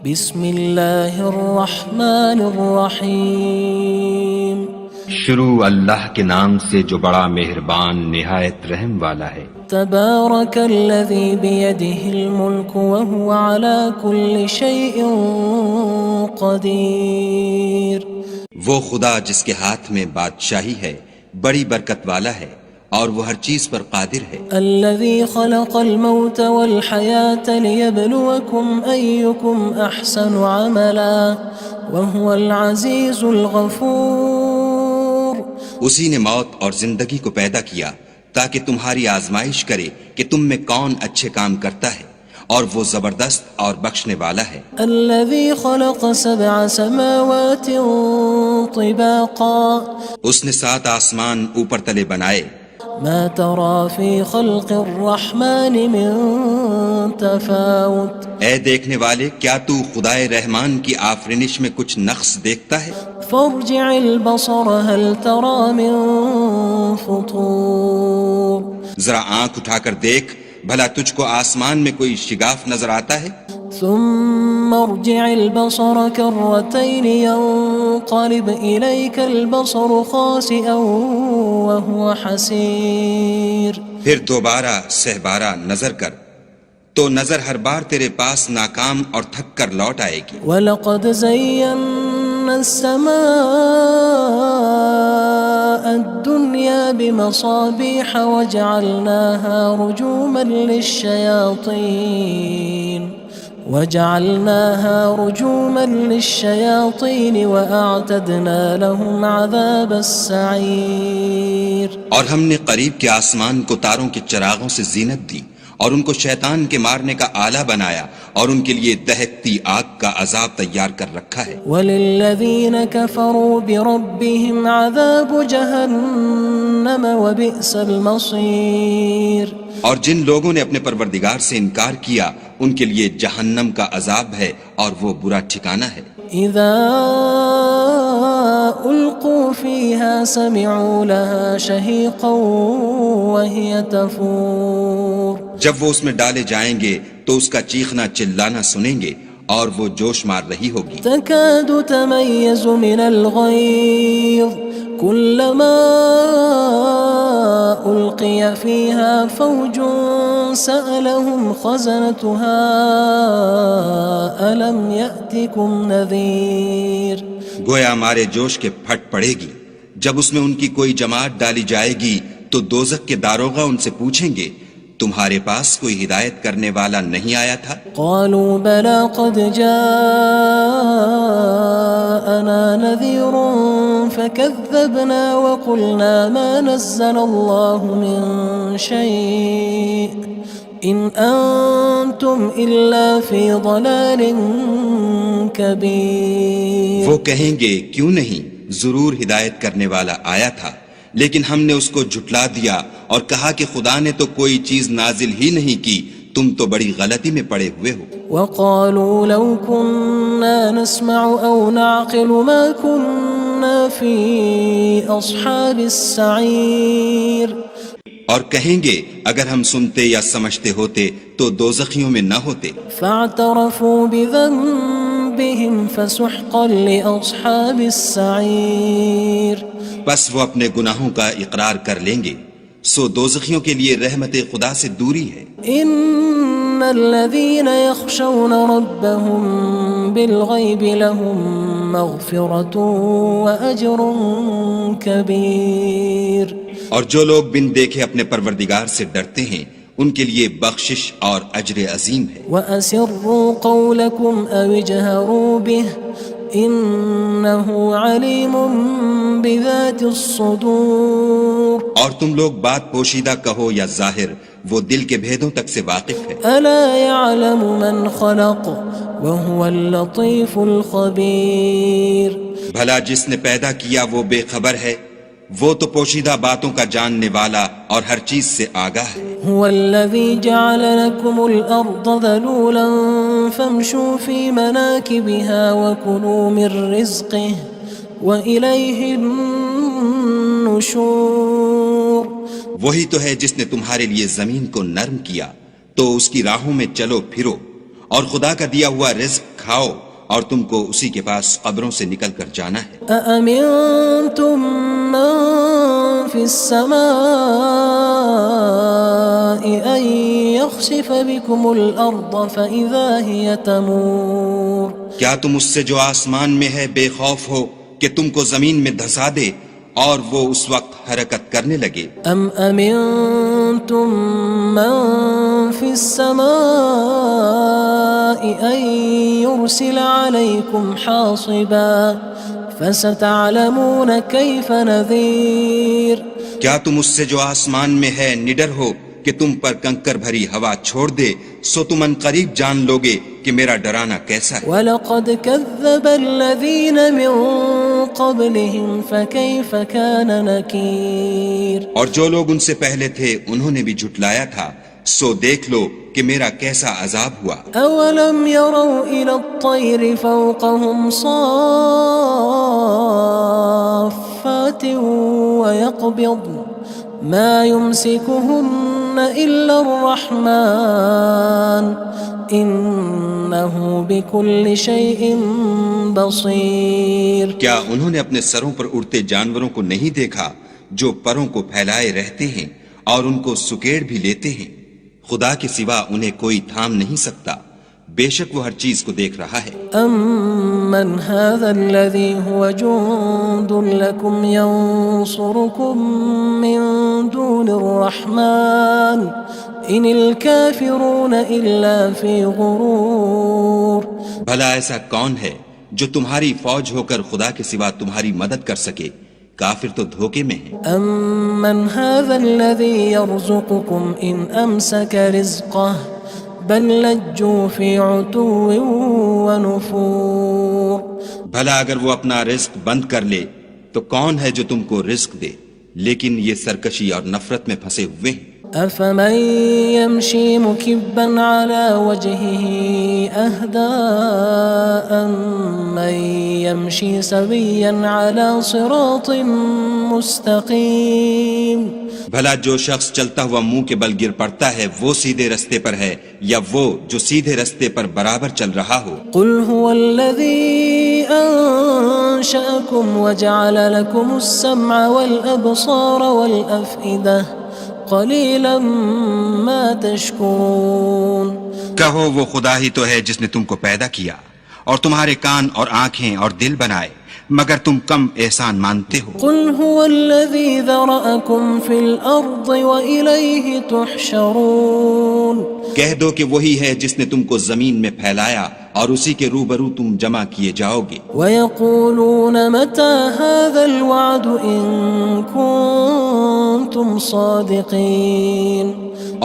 بسم اللہ الرحمن الرحیم شروع اللہ کے نام سے جو بڑا مہربان نہایت رحم والا ہے۔ تبارک الذی بیدہ الملک وہو علی کل شیء قدیر۔ وہ خدا جس کے ہاتھ میں بادشاہی ہے بڑی برکت والا ہے اور وہ ہر چیز پر قادر ہے۔ الذي خلق الموت والحياة ليبلوكم أيكم أحسن عملا وهو العزيز الغفور۔ اسی نے موت اور زندگی کو پیدا کیا تاکہ تمہاری آزمائش کرے کہ تم میں کون اچھے کام کرتا ہے، اور وہ زبردست اور بخشنے والا ہے۔ الذي خلق 7 سماوات طباقا۔ اس نے 7 آسمان اوپر تلے بنائے۔ ما ترى في خلق الرحمن من تفاوت۔ اے دیکھنے والے، کیا تو خدائے رحمان کی آفرینش میں کچھ نقص دیکھتا ہے؟ فارجع البصر هل ترى من فطور۔ ذرا آنکھ اٹھا کر دیکھ، بھلا تجھ کو آسمان میں کوئی شگاف نظر آتا ہے؟ ثم ارجع البصر كرتين ينقلب إليك البصر خاسئا وهو حسير۔ پھر دوبارہ سہبارہ نظر کر تو نظر ہر بار تیرے پاس ناکام اور تھک کر لوٹ آئے گی۔ وَلَقَدْ زَيَّنَّا السَّمَاءَ الدُّنْيَا بِمَصَابِيحَ وَجَعَلْنَاهَا رُجُومًا لِلشَّيَاطِينِ وَأَعْتَدْنَا لَهُمْ عَذَابَ السَّعِيرِ۔ اور ہم نے قریب کے آسمان کو تاروں کے چراغوں سے زینت دی اور ان کو شیطان کے مارنے کا آلہ بنایا، اور ان کے لیے دہکتی آگ کا عذاب تیار کر رکھا ہے۔ وَلِلَّذِينَ كَفَرُوا بِرَبِّهِمْ عَذَابُ جَهَنَّمَ وَبِئْسَ الْمَصِيرُ۔ اور جن لوگوں نے اپنے پروردگار سے انکار کیا ان کے لیے جہنم کا عذاب ہے اور وہ برا ٹھکانہ ہے۔ اذا القوا فيها سمعوا لها شهيقا وهي تفور۔ جب وہ اس میں ڈالے جائیں گے تو اس کا چیخنا چلانا سنیں گے اور وہ جوش مار رہی ہوگی۔ تكاد تميز من الغيظ كلما ألقي فيها فوج سألهم خزنتها ألم يأتكم نذير۔ گویا مارے جوش کے پھٹ پڑے گی۔ جب اس میں ان کی کوئی جماعت ڈالی جائے گی تو دوزخ کے داروغہ ان سے پوچھیں گے تمہارے پاس کوئی ہدایت کرنے والا نہیں آیا تھا؟ قالوا بلى قد جاءنا نذير فكذبنا وقلنا ما نزل الله من شيء إن أنتم إلا في ضلال كبير۔ وہ کہیں گے کیوں نہیں، ضرور ہدایت کرنے والا آیا تھا، لیکن ہم نے اس کو جھٹلا دیا اور کہا کہ خدا نے تو کوئی چیز نازل ہی نہیں کی، تم تو بڑی غلطی میں پڑے ہوئے ہو۔ وقالوا لو كنا نسمع أو نعقل ما كنا في أصحاب السعير۔ اور کہیں گے اگر ہم سنتے یا سمجھتے ہوتے تو دوزخیوں میں نہ ہوتے۔ فاعترفوا بذنبهم فسحقا لأصحاب السعير۔ بس وہ اپنے گناہوں کا اقرار کر لیں گے، سو دوزخیوں کے لیے رحمت خدا سے دوری ہے۔ ان الذين يخشون ربهم بالغيب لهم مغفرة وأجر كبير۔ اور جو لوگ بن دیکھے اپنے پروردگار سے ڈرتے ہیں ان کے لیے بخشش اور اجر عظیم ہے۔ وَأَسِرُّوا قَوْلَكُمْ أَوِ اجْهَرُوا بِهِ إِنَّهُ عَلِيمٌ بِذَاتِ الصُّدُورِ۔ اور تم لوگ بات پوشیدہ کہو یا ظاہر، وہ دل کے بھیدوں تک سے واقف ہے۔ أَلَا يَعْلَمُ مَنْ خَلَقَ وَهُوَ اللَّطِيفُ الْخَبِيرُ۔ بھلا جس نے پیدا کیا وہ بے خبر ہے، وہ تو پوشیدہ باتوں کا جاننے والا اور ہر چیز سے آگاہ ہے۔ هو الذي جعل لكم الأرض ذلولا فامشوا في مناكبها وكلوا من رزقه وإليه النشور۔ وہی تو ہے جس نے تمہارے لیے زمین کو نرم کیا تو اس کی راہوں میں چلو پھرو اور خدا کا دیا ہوا رزق کھاؤ اور تم کو اسی کے پاس قبروں سے نکل کر جانا ہے۔ أأمنتم من في السماء أن يخسف بكم الأرض فإذا هي تمور کیا تم اس سے جو آسمان میں ہے بے خوف ہو کہ تم کو زمین میں دھسا دے اور وہ اس وقت حرکت کرنے لگے؟ أم أمنتم من في السماء أن يرسل عليكم حاصبا فستعلمون كيف نذير کیا تم اس سے جو آسمان میں ہے نڈر ہو کہ تم پر کنکر بھری ہوا چھوڑ دے، سو تم ان قریب جان لوگے کہ میرا ڈرانا کیسا ہے۔ وَلَقَدْ كَذَّبَ الَّذِينَ مِن قَبْلِهِمْ فَكَيْفَ كَانَ نَكِيرٌ اور جو لوگ ان سے پہلے تھے انہوں نے بھی جھٹلایا تھا، سو دیکھ لو کہ میرا کیسا عذاب ہوا۔ أَوَلَمْ يَرَوْا إِلَى الطَّيْرِ فَوْقَهُمْ صَافَّاتٍ وَيَقْبِضْنَ مَا يُمْسِكُهُنَّ إِلَّا الرَّحْمَنُ إِنَّهُ بِكُلِّ شَيْءٍ بَصِيرٌ کیا انہوں نے اپنے سروں پر اڑتے جانوروں کو نہیں دیکھا جو پروں کو پھیلائے رہتے ہیں اور ان کو سکیڑ بھی لیتے ہیں؟ خدا کے سوا انہیں کوئی تھام نہیں سکتا، بے شک وہ ہر چیز کو دیکھ رہا ہے۔ أَمَّنْ هَذَا الَّذِي هُوَ جُندٌ لَكُمْ يَنصُرُكُم مِّن دُونِ الرَّحْمَنِ إِنِ الْكَافِرُونَ إِلَّا فِي غُرُورٍ بھلا ایسا کون ہے جو تمہاری فوج ہو کر خدا کے سوا تمہاری مدد کر سکے؟ کافر تو دھوکے میں ہیں۔ أَمَّنْ هَذَا الَّذِي يَرْزُقُكُمْ إِنْ أَمْسَكَ رِزْقَهُ بَلْ لَجُّوا فِي عُتُوٍّ وَنُفُورٍ بھلا اگر وہ اپنا رزق بند کر لے تو کون ہے جو تم کو رزق دے؟ لیکن یہ سرکشی اور نفرت میں پھنسے ہوئے ہیں۔ أَفَمَن يَمْشِي مُكِبًّا عَلَى وَجْهِهِ أَهْدَىٰ أَمَّن يَمْشِي سَوِيًّا عَلَى صِرَاطٍ مُّسْتَقِيمٍ بھلا جو شخص چلتا ہوا منہ کے بل گر پڑتا ہے وہ سیدھے رستے پر ہے یا وہ جو سیدھے رستے پر برابر چل رہا ہو؟ قُلْ هُوَ الَّذِي أَنشَأَكُمْ وَجَعَلَ لَكُمُ السَّمْعَ وَالْأَبْصَارَ وَالْأَفْئِدَةَ قَلِيلًا مَا تَشْكُرُونَ کہو وہ خدا ہی تو ہے جس نے تم کو پیدا کیا اور تمہارے کان اور آنکھیں اور دل بنائے، مگر تم کم احسان مانتے ہو۔ قُلْ هُوَ الَّذِي ذَرَأَكُمْ فِي الْأَرْضِ وَإِلَيْهِ تُحْشَرُونَ کہہ دو کہ وہی ہے جس نے تم کو زمین میں پھیلایا اور اسی کے روبرو تم جمع کیے جاؤ گے۔ وَيَقُولُونَ مَتَى هَذَا الْوَعْدُ إِن كُنتُمْ صَادِقِينَ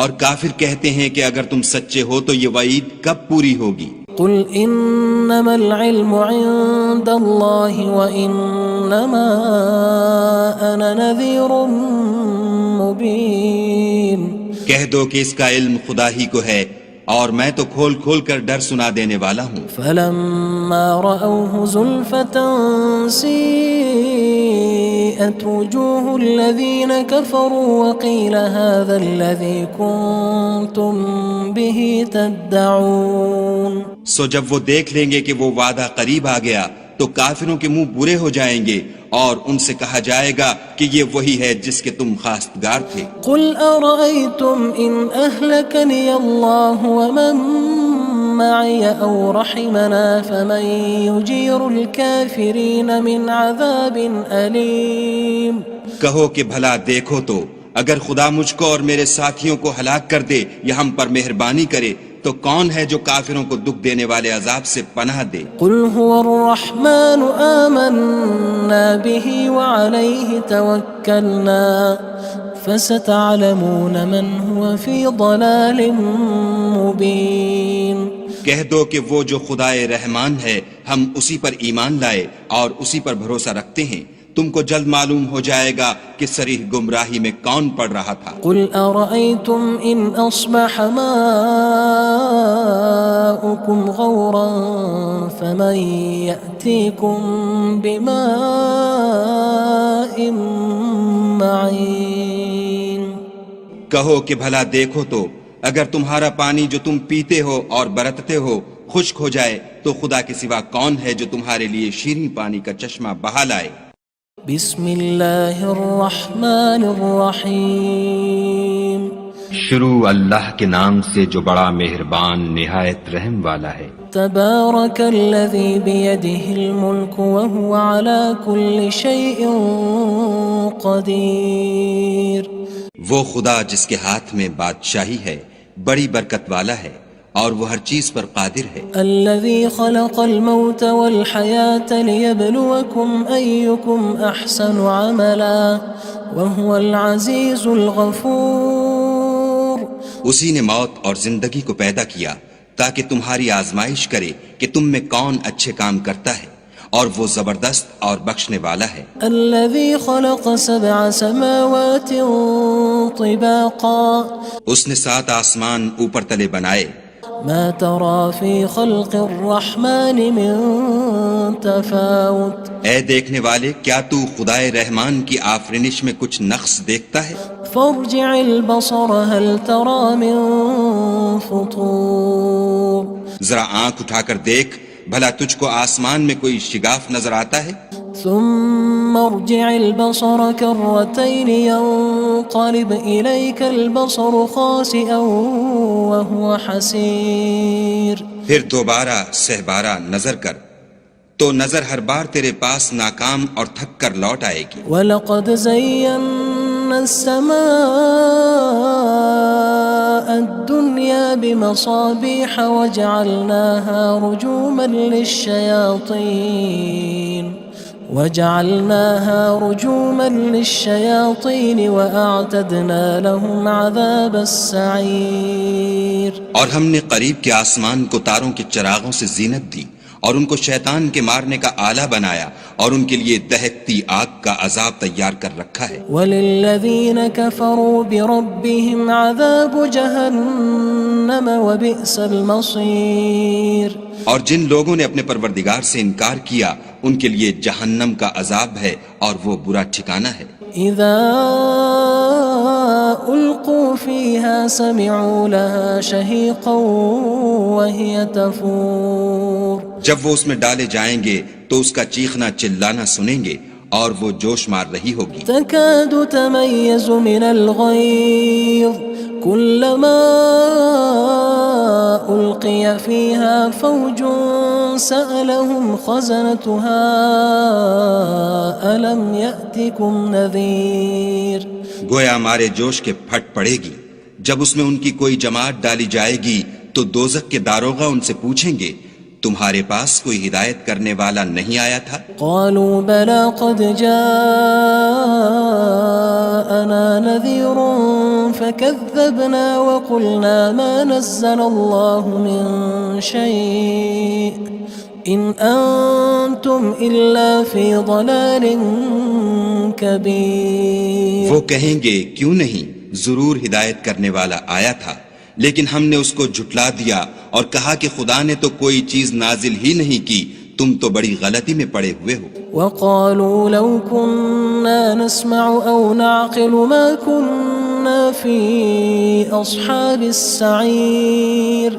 اور کافر کہتے ہیں کہ اگر تم سچے ہو تو یہ وعید کب پوری ہوگی؟ قُلْ إِنَّمَا الْعِلْمُ عِندَ اللَّهِ وَإِنَّمَا أَنَا نَذِيرٌ مُّبِينٌ کہہ دو کہ اس کا علم خدا ہی کو ہے اور میں تو کھول کھول کر ڈر سنا دینے والا ہوں۔ فَلَمَّا رَأَوْهُ زُلْفَةً سِيئَتْ وُجُوهُ الَّذِينَ كَفَرُوا وَقِيلَ هَذَا الَّذِي كُنتُم بِهِ تَدَّعُونَ سو جب وہ دیکھ لیں گے کہ وہ وعدہ قریب آ گیا تو کافروں کے منہ برے ہو جائیں گے اور ان سے کہا جائے گا کہ یہ وہی ہے جس کے تم خواستگار تھے۔ قُلْ أَرَأَيْتُمْ إِنْ أَهْلَكَنِيَ اللَّهُ وَمَن مَّعِيَ أَوْ رَحِمَنَا فَمَن يُجِيرُ الْكَافِرِينَ مِنْ عَذَابٍ أَلِيمٍ کہو کہ بھلا دیکھو تو اگر خدا مجھ کو اور میرے ساتھیوں کو ہلاک کر دے یا ہم پر مہربانی کرے تو کون ہے جو کافروں کو دکھ دینے والے عذاب سے پناہ دے؟ قُلْ هُوَ الرَّحْمَنُ آمَنَّا بِهِ وَعَلَيْهِ تَوَكَّلْنَا فَسَتَعْلَمُونَ مَنْ هُوَ فِي ضَلَالٍ مُّبِينٍ کہہ دو کہ وہ جو خدائے رحمان ہے ہم اسی پر ایمان لائے اور اسی پر بھروسہ رکھتے ہیں، تم کو جلد معلوم ہو جائے گا کہ صریح گمراہی میں کون پڑ رہا تھا۔ قُلْ أَرَأَيْتُمْ إِنْ أَصْبَحَ مَاؤُكُمْ غَوْرًا فَمَن يَأْتِيكُم بِمَاءٍ مَّعِينٍ کہو کہ بھلا دیکھو تو اگر تمہارا پانی جو تم پیتے ہو اور برتتے ہو خشک ہو جائے تو خدا کے سوا کون ہے جو تمہارے لیے شیریں پانی کا چشمہ بہا لائے؟ بسم اللہ الرحمن الرحیم شروع اللہ کے نام سے جو بڑا مہربان نہایت رحم والا ہے۔ تبارک الذی بیدہ الملک وہو علی کل شیء قدیر۔ وہ خدا جس کے ہاتھ میں بادشاہی ہے بڑی برکت والا ہے اور وہ ہر چیز پر قادر ہے۔ الذي خلق الموت والحياة ليبلوكم أيكم أحسن عملا وهو العزيز الغفور۔ اسی نے موت اور زندگی کو پیدا کیا تاکہ تمہاری آزمائش کرے کہ تم میں کون اچھے کام کرتا ہے، اور وہ زبردست اور بخشنے والا ہے۔ الذي خلق 7 سماوات طباقا۔ اس نے 7 آسمان اوپر تلے بنائے۔ ما ترى في خلق الرحمن من تفاوت۔ اے دیکھنے والے، کیا تو خدائے رحمان کی آفرینش میں کچھ نقص دیکھتا ہے؟ فارجع البصر هل ترى من فطور۔ ذرا آنکھ اٹھا کر دیکھ، بھلا تجھ کو آسمان میں کوئی شگاف نظر آتا ہے؟ ثم ارجع البصر كرتين ينقلب إليك البصر خاسئا وهو حسير۔ پھر دوبارہ سہبارہ نظر کر تو نظر ہر بار تیرے پاس ناکام اور تھک کر لوٹ آئے گی۔ وَلَقَدْ زَيَّنَّا السَّمَاءَ الدُّنْيَا بِمَصَابِيحَ وَجَعَلْنَاهَا رُجُومًا لِلشَّيَاطِينِ وَأَعْتَدْنَا لَهُمْ عَذَابَ السَّعِيرِ۔ اور ہم نے قریب کے آسمان کو تاروں کے چراغوں سے زینت دی اور ان کو شیطان کے مارنے کا آلہ بنایا اور ان کے لیے دہکتی آگ کا عذاب تیار کر رکھا ہے۔ وَلِلَّذِينَ كَفَرُوا بِرَبِّهِمْ عَذَابُ جَهَنَّمَ وَبِئْسَ الْمَصِيرُ۔ اور جن لوگوں نے اپنے پروردگار سے انکار کیا ان کے لیے جہنم کا عذاب ہے اور وہ برا ٹھکانہ ہے۔ اذا القوا فيها سمعوا لها شهيقا وهي تفور۔ جب وہ اس میں ڈالے جائیں گے تو اس کا چیخنا چلانا سنیں گے اور وہ جوش مار رہی ہوگی۔ تكاد تميز من الغيظ كلما ألقي فيها فوج سألهم خزنتها ألم يأتكم نذير۔ گویا مارے جوش کے پھٹ پڑے گی۔ جب اس میں ان کی کوئی جماعت ڈالی جائے گی تو دوزخ کے داروغہ ان سے پوچھیں گے تمہارے پاس کوئی ہدایت کرنے والا نہیں آیا تھا؟ قالوا بلى قد جاءنا نذير فكذبنا وقلنا ما نزل الله من شيء إن أنتم إلا في ضلال كبير۔ وہ کہیں گے کیوں نہیں، ضرور ہدایت کرنے والا آیا تھا، لیکن ہم نے اس کو جھٹلا دیا اور کہا کہ خدا نے تو کوئی چیز نازل ہی نہیں کی، تم تو بڑی غلطی میں پڑے ہوئے ہو۔ وقالوا لو كنا نسمع أو نعقل ما كنا في أصحاب السعير۔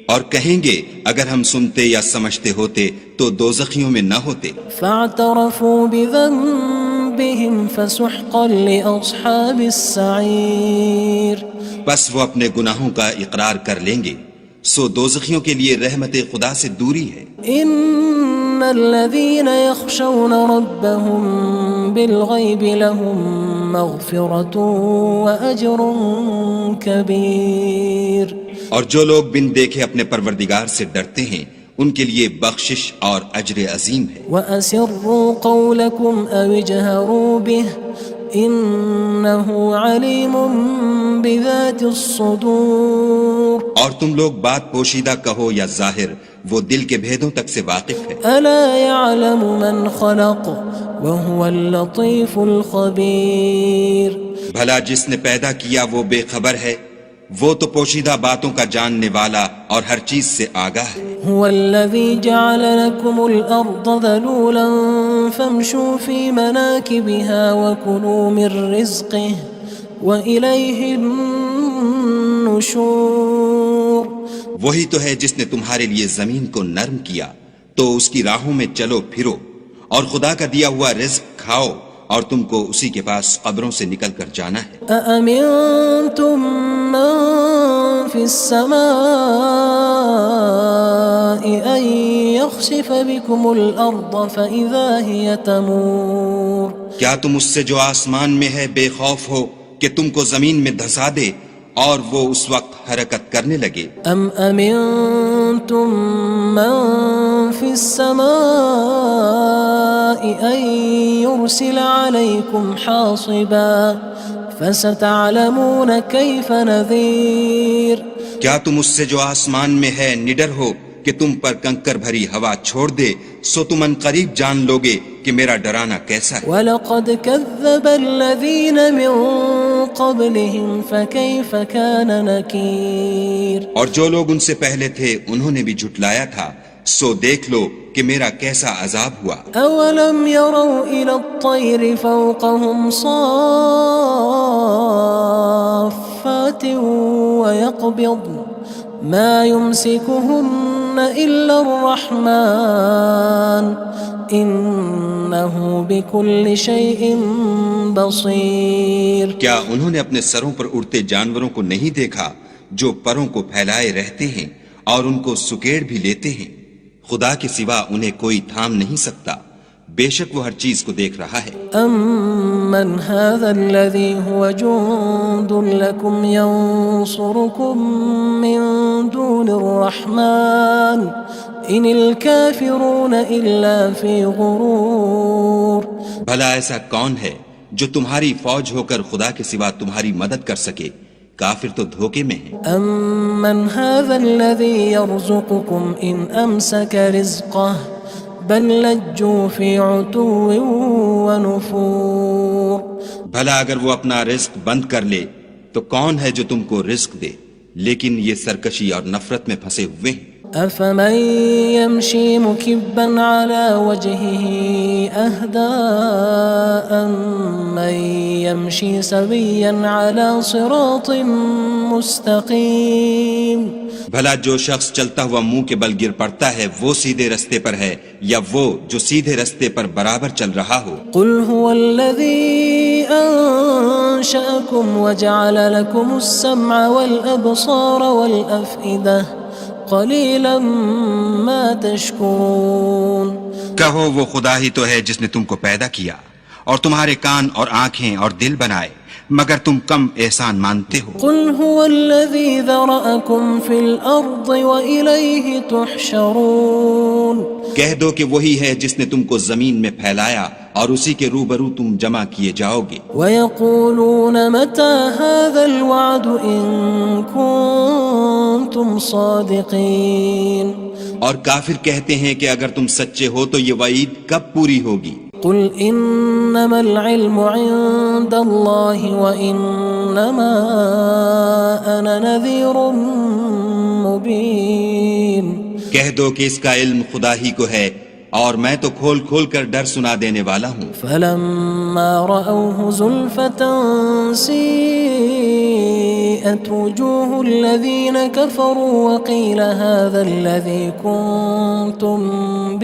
اور کہیں گے اگر ہم سنتے یا سمجھتے ہوتے تو دوزخیوں میں نہ ہوتے۔ فاعترفوا بذنبهم فسحقا لأصحاب السعير۔ بس وہ اپنے گناہوں کا اقرار کر لیں گے، سو دوزخیوں کے لیے رحمت خدا سے دوری ہے۔ ان الذين يخشون ربهم بالغيب لهم مغفرة وأجر كبير۔ اور جو لوگ بن دیکھے اپنے پروردگار سے ڈرتے ہیں ان کے لیے بخشش اور اجر عظیم ہے۔ وَأَسِرُّوا قَوْلَكُمْ أَوِ اجْهَرُوا بِهِ إِنَّهُ عَلِيمٌ بِذَاتِ الصُّدُورِ۔ اور تم لوگ بات پوشیدہ کہو یا ظاہر، وہ دل کے بھیدوں تک سے واقف ہے۔ أَلَا يَعْلَمُ مَنْ خَلَقَ وَهُوَ اللَّطِيفُ الْخَبِيرُ۔ بھلا جس نے پیدا کیا وہ بے خبر ہے، وہ تو پوشیدہ باتوں کا جاننے والا اور ہر چیز سے آگاہ ہے۔ هو الذي جعل لكم الأرض ذلولا فامشوا في مناكبها وكلوا من رزقه وإليه النشور۔ النشور وہی تو ہے جس نے تمہارے لیے زمین کو نرم کیا تو اس کی راہوں میں چلو پھرو، اور خدا کا دیا ہوا رزق کھاؤ، اور تم کو اسی کے پاس قبروں سے نکل کر جانا ہے۔ أأمنتم من في السماء أن يخسف بكم الأرض فإذا هي تمور کیا تم اس سے جو آسمان میں ہے بے خوف ہو کہ تم کو زمین میں دھسا دے اور وہ اس وقت حرکت کرنے لگے؟ أم أمنتم من في السماء أن يرسل عليكم حاصبا فستعلمون كيف نذير کیا تم اس سے جو آسمان میں ہے نڈر ہو کہ تم پر کنکر بھری ہوا چھوڑ دے، سو تم ان قریب جان لوگے کہ میرا ڈرانا کیسا ہے۔ وَلَقَدْ كَذَّبَ الَّذِينَ مِن قَبْلِهِمْ فَكَيْفَ كَانَ نَكِيرٌ اور جو لوگ ان سے پہلے تھے انہوں نے بھی جھٹلایا تھا، سو دیکھ لو کہ میرا کیسا عذاب ہوا۔ أَوَلَمْ يَرَوْا إِلَى الطَّيْرِ فَوْقَهُمْ صَافَّاتٍ وَيَقْبِضْنَ مَا يُمْسِكُهُنَّ إِلَّا الرَّحْمَنُ إِنَّهُ بِكُلِّ شَيْءٍ بَصِيرٌ کیا انہوں نے اپنے سروں پر اڑتے جانوروں کو نہیں دیکھا جو پروں کو پھیلائے رہتے ہیں اور ان کو سکیڑ بھی لیتے ہیں؟ خدا کے سوا انہیں کوئی تھام نہیں سکتا، بے شک وہ ہر چیز کو دیکھ رہا ہے۔ أَمَّنْ هَذَا الَّذِي هُوَ جُندٌ لَكُمْ يَنصُرُكُم مِّن دُونِ الرَّحْمَنِ إِنِ الْكَافِرُونَ إِلَّا فِي غُرُورٍ بھلا ایسا کون ہے جو تمہاری فوج ہو کر خدا کے سوا تمہاری مدد کر سکے؟ کافر تو دھوکے میں ہیں۔ أَمَّنْ هَذَا الَّذِي يَرْزُقُكُمْ إِنْ أَمْسَكَ رِزْقَهُ بَلْ لَجُّوا فِي عُتُوٍّ وَنُفُورٍ بھلا اگر وہ اپنا رزق بند کر لے تو کون ہے جو تم کو رزق دے، لیکن یہ سرکشی اور نفرت میں پھنسے ہوئے ہیں۔ أَفَمَن يَمْشِي مُكِبًّا عَلَى وَجْهِهِ أَهْدَىٰ أَمَّن يَمْشِي سَوِيًّا عَلَى صِرَاطٍ مُّسْتَقِيمٍ بھلا جو شخص چلتا ہوا منہ کے بل گر پڑتا ہے وہ سیدھے رستے پر ہے یا وہ جو سیدھے رستے پر برابر چل رہا ہو؟ قُلْ هُوَ الَّذِي أَنشَأَكُمْ وَجَعَلَ لَكُمُ السَّمْعَ وَالْأَبْصَارَ وَالْأَفْئِدَةَ قَلِيلًا مَا تَشْكُرُونَ کہو وہ خدا ہی تو ہے جس نے تم کو پیدا کیا اور تمہارے کان اور آنکھیں اور دل بنائے، مگر تم کم احسان مانتے ہو۔ قُلْ هُوَ الَّذِي ذَرَأَكُمْ فِي الْأَرْضِ وَإِلَيْهِ تُحْشَرُونَ کہہ دو کہ وہی ہے جس نے تم کو زمین میں پھیلایا اور اسی کے روبرو تم جمع کیے جاؤ گے۔ وَيَقُولُونَ مَتَى هَذَا الْوَعْدُ إِن كُنتُمْ صَادِقِينَ اور کافر کہتے ہیں کہ اگر تم سچے ہو تو یہ وعید کب پوری ہوگی؟ قُلْ إِنَّمَا الْعِلْمُ عِندَ اللَّهِ وَإِنَّمَا أَنَا نَذِيرٌ مُّبِينٌ کہہ دو کہ اس کا علم خدا ہی کو ہے اور میں تو کھول کھول کر ڈر سنا دینے والا ہوں۔ فَلَمَّا رَأَوْهُ زُلْفَةً سِيئَتْ وُجُوهُ الَّذِينَ كَفَرُوا وَقِيلَ هَذَا الَّذِي كُنتُم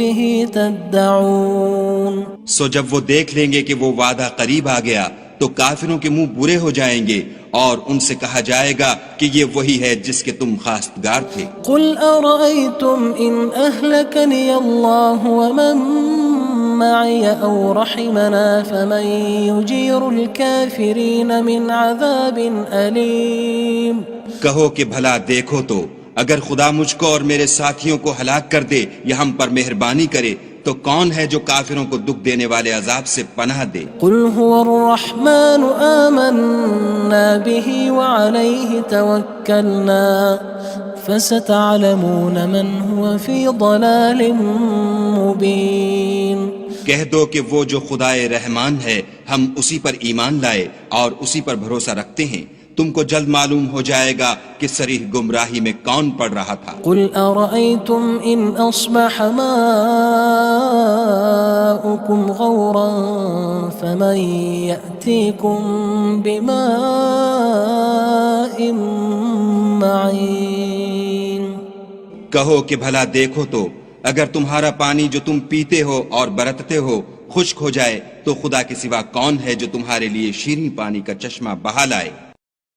بِهِ تَدَّعُونَ سو جب وہ دیکھ لیں گے کہ وہ وعدہ قریب آ گیا تو کافروں کے منہ برے ہو جائیں گے اور ان سے کہا جائے گا کہ یہ وہی ہے جس کے تم خواستگار تھے۔ قُلْ أَرَأَيْتُمْ إِنْ أَهْلَكَنِيَ اللَّهُ وَمَن مَّعِيَ أَوْ رَحِمَنَا فَمَن يُجِيرُ الْكَافِرِينَ مِنْ عَذَابٍ أَلِيمٍ کہو کہ بھلا دیکھو تو اگر خدا مجھ کو اور میرے ساتھیوں کو ہلاک کر دے یا ہم پر مہربانی کرے تو کون ہے جو کافروں کو دکھ دینے والے عذاب سے پناہ دے؟ قُلْ هُوَ الرَّحْمَنُ آمَنَّا بِهِ وَعَلَيْهِ تَوَكَّلْنَا فَسَتَعْلَمُونَ مَنْ هُوَ فِي ضَلَالٍ مُّبِينٍ کہہ دو کہ وہ جو خدائے رحمان ہے ہم اسی پر ایمان لائے اور اسی پر بھروسہ رکھتے ہیں، تم کو جلد معلوم ہو جائے گا کہ صریح گمراہی میں کون پڑ رہا تھا۔ قُلْ أَرَأَيْتُمْ إِنْ أَصْبَحَ مَاؤُكُمْ غَوْرًا فَمَن يَأْتِيكُم بِمَاءٍ کہو کہ بھلا دیکھو تو اگر تمہارا پانی جو تم پیتے ہو اور برتتے ہو خشک ہو جائے تو خدا کے سوا کون ہے جو تمہارے لیے شیریں پانی کا چشمہ بہا لائے؟